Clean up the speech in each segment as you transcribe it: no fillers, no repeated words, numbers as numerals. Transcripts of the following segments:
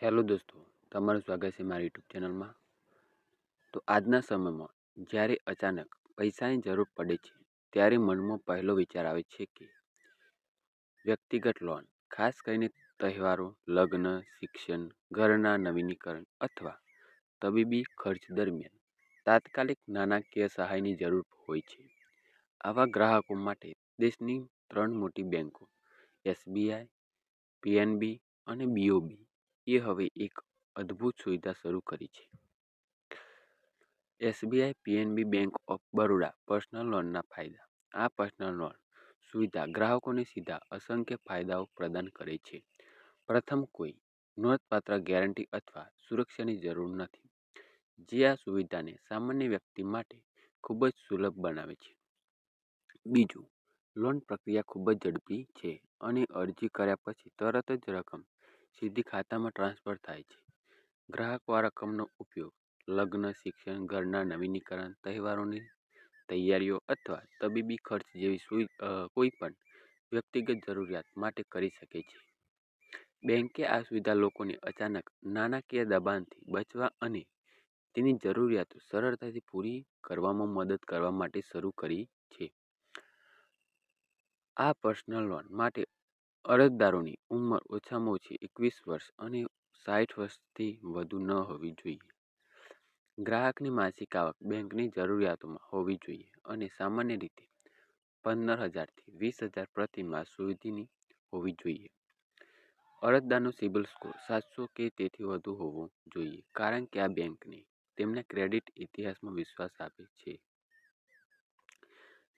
Hello દોસ્તો, તમારું સ્વાગત છે મારી યુટ્યુબ ચેનલમાં। તો આજના સમયમાં જ્યારે અચાનક પૈસાની જરૂર પડે છે ત્યારે મનમાં પહેલો વિચાર આવે છે કે વ્યક્તિગત લોન, ખાસ કરીને તહેવારો, લગ્ન, શિક્ષણ, ઘરના નવીનીકરણ અથવા તબીબી ખર્ચ દરમિયાન તાત્કાલિક નાણાકીય સહાયની જરૂર હોય છે। આવા ગ્રાહકો માટે દેશની 3 મોટી બેન્કો SBI, PNB અને BOB એ હવે એક અદ્ભુત સુવિધા શરૂ કરી છે। SBI PNB bank of Baroda personal લોનના ફાયદા। આ પર્સનલ લોન સુવિધા ગ્રાહકોને સીધા અસંખ્ય ફાયદાઓ પ્રદાન કરે છે। પ્રથમ, કોઈ નોંધપાત્ર ગેરંટી અથવા સુરક્ષાની જરૂર નથી, જે આ સુવિધાને સામાન્ય વ્યક્તિ માટે ખૂબ જ સુલભ બનાવે છે। બીજું, લોન પ્રક્રિયા ખૂબ જ ઝડપી છે અને અરજી કર્યા પછી તરત જ રકમ સીધી ખાતામાં ટ્રાન્સફર થાય છે। ગ્રાહકો આ રકમનો ઉપયોગ લગ્ન, શિક્ષણ, ઘરના નવીનીકરણ, તહેવારોની તૈયારીઓ અથવા તબીબી ખર્ચ જેવી કોઈ પણ વ્યક્તિગત જરૂરિયાત માટે કરી શકે છે। બેંકે આ સુવિધા લોકોને અચાનક નાણાકીય દબાણથી બચવા અને તેની જરૂરિયાતો સરળતાથી પૂરી કરવામાં મદદ કરવા માટે શરૂ કરી છે। આ પર્સનલ લોન માટે અરજદારોની ઉંમર ઓછામાં ઓછી 21 વર્ષ અને 60 વર્ષથી વધુ ન હોવી જોઈએ। ગ્રાહકની માસિક આવક બેંકની જરૂરિયાતોમાં હોવી જોઈએ અને સામાન્ય રીતે 15,000 થી 20,000 પ્રતિ માસ સુધીની હોવી જોઈએ। અરજદારનો સિબિલ સ્કોર 700 કે તેથી વધુ હોવો જોઈએ, કારણ કે આ બેંકને તેમના ક્રેડિટ ઇતિહાસમાં વિશ્વાસ આપે છે।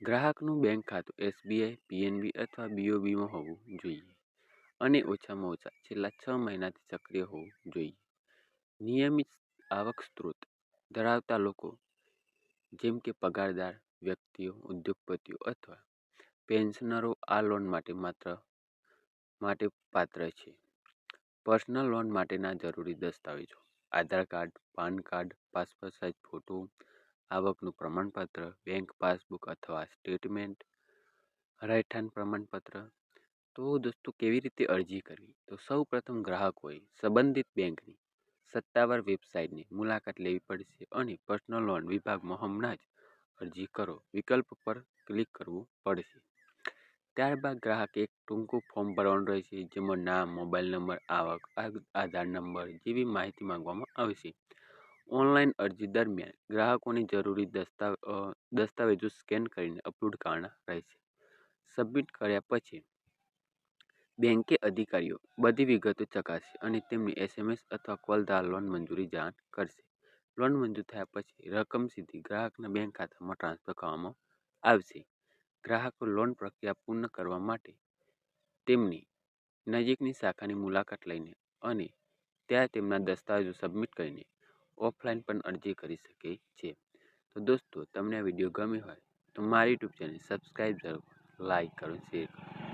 ગ્રાહકનું બેંક ખાતું SBI, PNB અથવા BOBમાં હોવું જોઈએ અને ઓછામાં ઓછા છેલ્લા 6 મહિનાથી સક્રિય હોવું જોઈએ। નિયમિત આવક સ્ત્રોત ધરાવતા લોકો, જેમ કે પગારદાર વ્યક્તિઓ, ઉદ્યોગપતિઓ અથવા પેન્શનરો આ લોન માટે પાત્ર છે। પર્સનલ લોન માટેના જરૂરી દસ્તાવેજો: Aadhaar card, PAN card, passport size photo, આવકનું પ્રમાણપત્ર, બેંક પાસબુક અથવા સ્ટેટમેન્ટ, રહેઠાણ પ્રમાણપત્ર। તો દોસ્તો, કેવી રીતે અરજી કરવી? તો સૌ પ્રથમ ગ્રાહકોએ સંબંધિત બેંકની સત્તાવાર વેબસાઇટની મુલાકાત લેવી પડશે અને પર્સનલ લોન વિભાગમાં હમણાં જ અરજી કરો વિકલ્પ પર ક્લિક કરવું પડશે। ત્યારબાદ ગ્રાહકે એક ટૂંકું ફોર્મ ભરવાનું રહેશે, જેમાં નામ, મોબાઈલ નંબર, આવક, આધાર નંબર જેવી માહિતી માંગવામાં આવશે। ઓનલાઈન અરજી દરમિયાન ગ્રાહકોની જરૂરી દસ્તાવેજો સ્કેન કરીને અપલોડ કરવાના રહેશે। સબમિટ કર્યા પછી બેંકે અધિકારીઓ બધી વિગતો ચકાસશે અને તેમની SMS અથવા કોલ દ્વારા લોન મંજૂરી જાણ કરશે। લોન મંજૂર થયા પછી રકમ સીધી ગ્રાહકના બેંક ખાતામાં ટ્રાન્સફર કરવામાં આવશે। ગ્રાહકો લોન પ્રક્રિયા પૂર્ણ કરવા માટે તેમની નજીકની શાખાની મુલાકાત લઈને અને ત્યાં તેમના દસ્તાવેજો સબમિટ કરીને ઓફલાઈન પણ અરજી કરી શકે છે। તો દોસ્તો, તમને આ વિડીયો ગમ્યો હોય તો મારી યુટ્યુબ ચેનલ સબસ્ક્રાઈબ કરો, લાઈક કરો, શેર કરો।